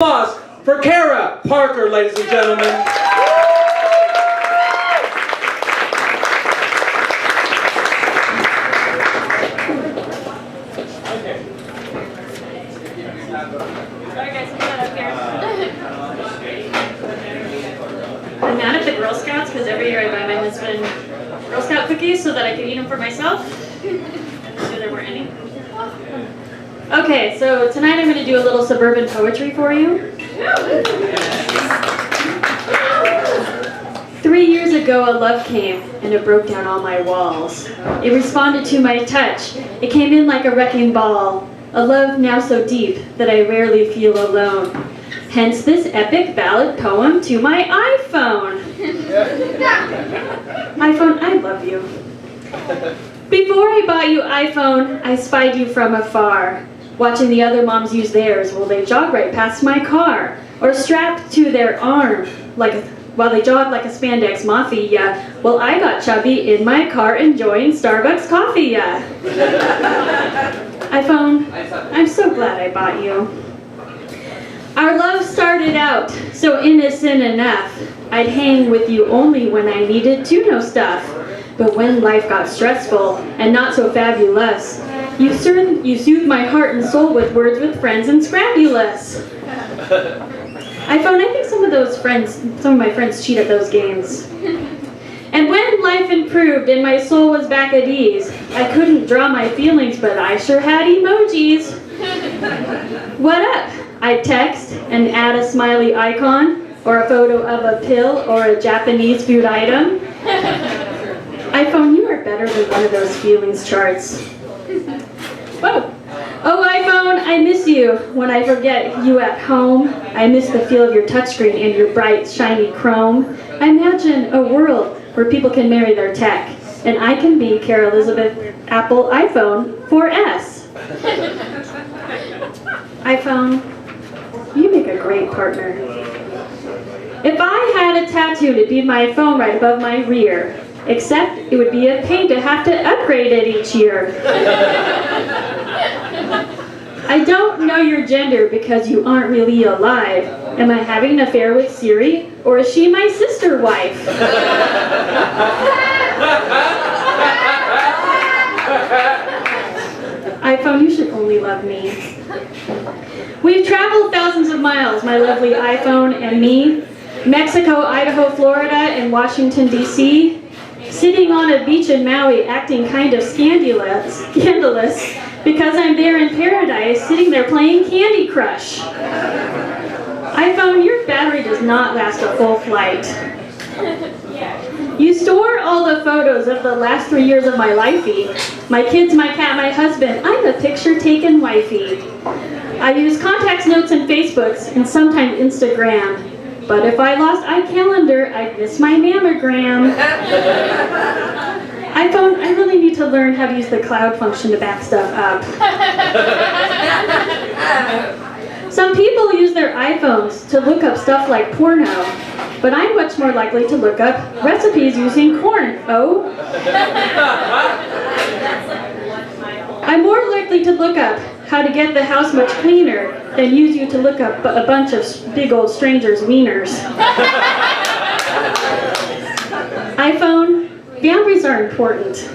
Applause for Cara Parker, ladies and gentlemen. I'm mad at the Girl Scouts because every year I buy my husband Girl Scout cookies so that I can eat them for myself. So there weren't any. Okay, so tonight I'm going to do a little suburban poetry for you. 3 years ago a love came and it broke down all my walls. It responded to my touch. It came in like a wrecking ball. A love now so deep that I rarely feel alone. Hence this epic ballad poem to my iPhone. iPhone, I love you. Before I bought you iPhone, I spied you from afar, watching the other moms use theirs while they jog right past my car, or strapped to their arm while they jogged like a spandex mafia. Well, I got chubby in my car enjoying Starbucks coffee. iPhone, I'm so glad I bought you. Our love started out so innocent enough. I'd hang with you only when I needed to know stuff. But when life got stressful and not so fabulous, you soothed my heart and soul with words with friends and scrabulous. iPhone, I think some of my friends cheat at those games. And when life improved and my soul was back at ease, I couldn't draw my feelings, but I sure had emojis. What up? I'd text and add a smiley icon, or a photo of a pill, or a Japanese food item. iPhone, you are better than one of those feelings charts. Whoa. Oh, iPhone, I miss you when I forget you at home. I miss the feel of your touchscreen and your bright, shiny chrome. I imagine a world where people can marry their tech, and I can be Cara Elizabeth Apple iPhone 4S. iPhone, you make a great partner. If I had a tattoo, it'd be my phone right above my rear. Except it would be a pain to have to upgrade it each year. I don't know your gender because you aren't really alive. Am I having an affair with Siri, or is she my sister wife? iPhone, you should only love me. We've traveled thousands of miles, my lovely iPhone and me. Mexico, Idaho, Florida, and Washington, D.C. Sitting on a beach in Maui acting kind of scandalous because I'm there in paradise sitting there playing Candy Crush. iPhone, your battery does not last a full flight. You store all the photos of the last 3 years of my lifey. My kids, my cat, my husband. I'm a picture-taken wifey. I use contacts, notes, and Facebooks, and sometimes Instagram. But if I lost iCalendar, I'd miss my mammogram. iPhone, I really need to learn how to use the cloud function to back stuff up. Some people use their iPhones to look up stuff like porno, but I'm much more likely to look up recipes using corn. Oh. I'm more likely to look up how to get the house much cleaner than use you to look up a bunch of big old strangers' wieners. iPhone, boundaries are important.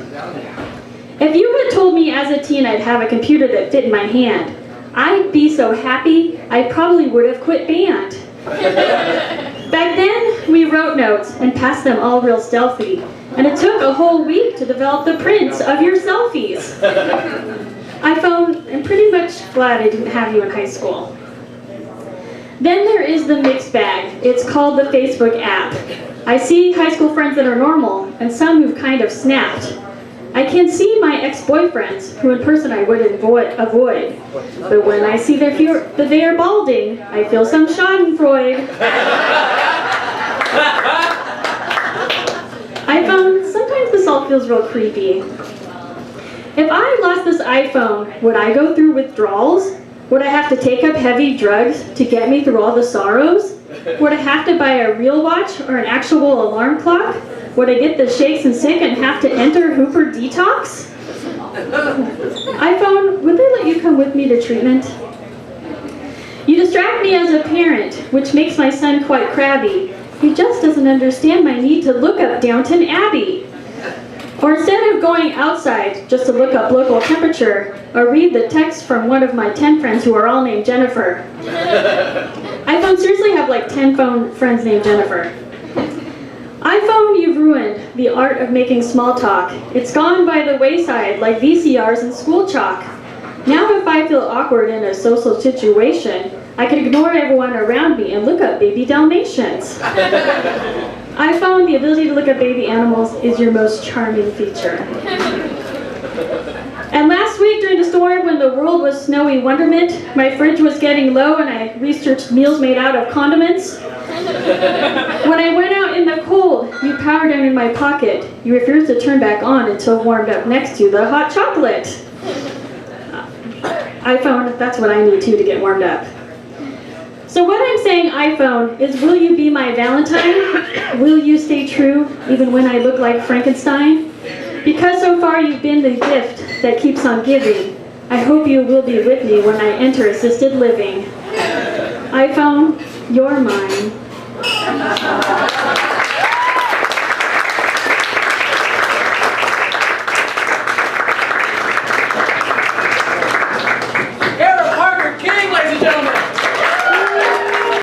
If you had told me as a teen I'd have a computer that fit in my hand, I'd be so happy I probably would have quit band. Back then, we wrote notes and passed them all real stealthy, and it took a whole week to develop the prints of your selfies. iPhone, I'm pretty much glad I didn't have you in high school. Then there is the mixed bag. It's called the Facebook app. I see high school friends that are normal, and some who've kind of snapped. I can see my ex-boyfriends, who in person I would avoid. But when I see that they are balding, I feel some schadenfreude. iPhone, sometimes this all feels real creepy. If I lost this iPhone, would I go through withdrawals? Would I have to take up heavy drugs to get me through all the sorrows? Would I have to buy a real watch or an actual alarm clock? Would I get the shakes and sick and have to enter Hooper detox? iPhone, would they let you come with me to treatment? You distract me as a parent, which makes my son quite crabby. He just doesn't understand my need to look up Downton Abbey. Or instead of going outside just to look up local temperature, or read the text from one of my 10 friends who are all named Jennifer. iPhone seriously have like 10 phone friends named Jennifer. iPhone, you've ruined the art of making small talk. It's gone by the wayside like VCRs and school chalk. Now if I feel awkward in a social situation, I can ignore everyone around me and look up baby Dalmatians. iPhone, the ability to look up baby animals is your most charming feature. And last week during the storm when the world was snowy wonderment, my fridge was getting low and I researched meals made out of condiments. When I went out in the cold, you power down in my pocket. You refused to turn back on until warmed up next to the hot chocolate. iPhone, that's what I need too to get warmed up. So what I'm saying, iPhone, is will you be my Valentine? Will you stay true even when I look like Frankenstein? Because so far you've been the gift that keeps on giving. I hope you will be with me when I enter assisted living. iPhone, you're mine.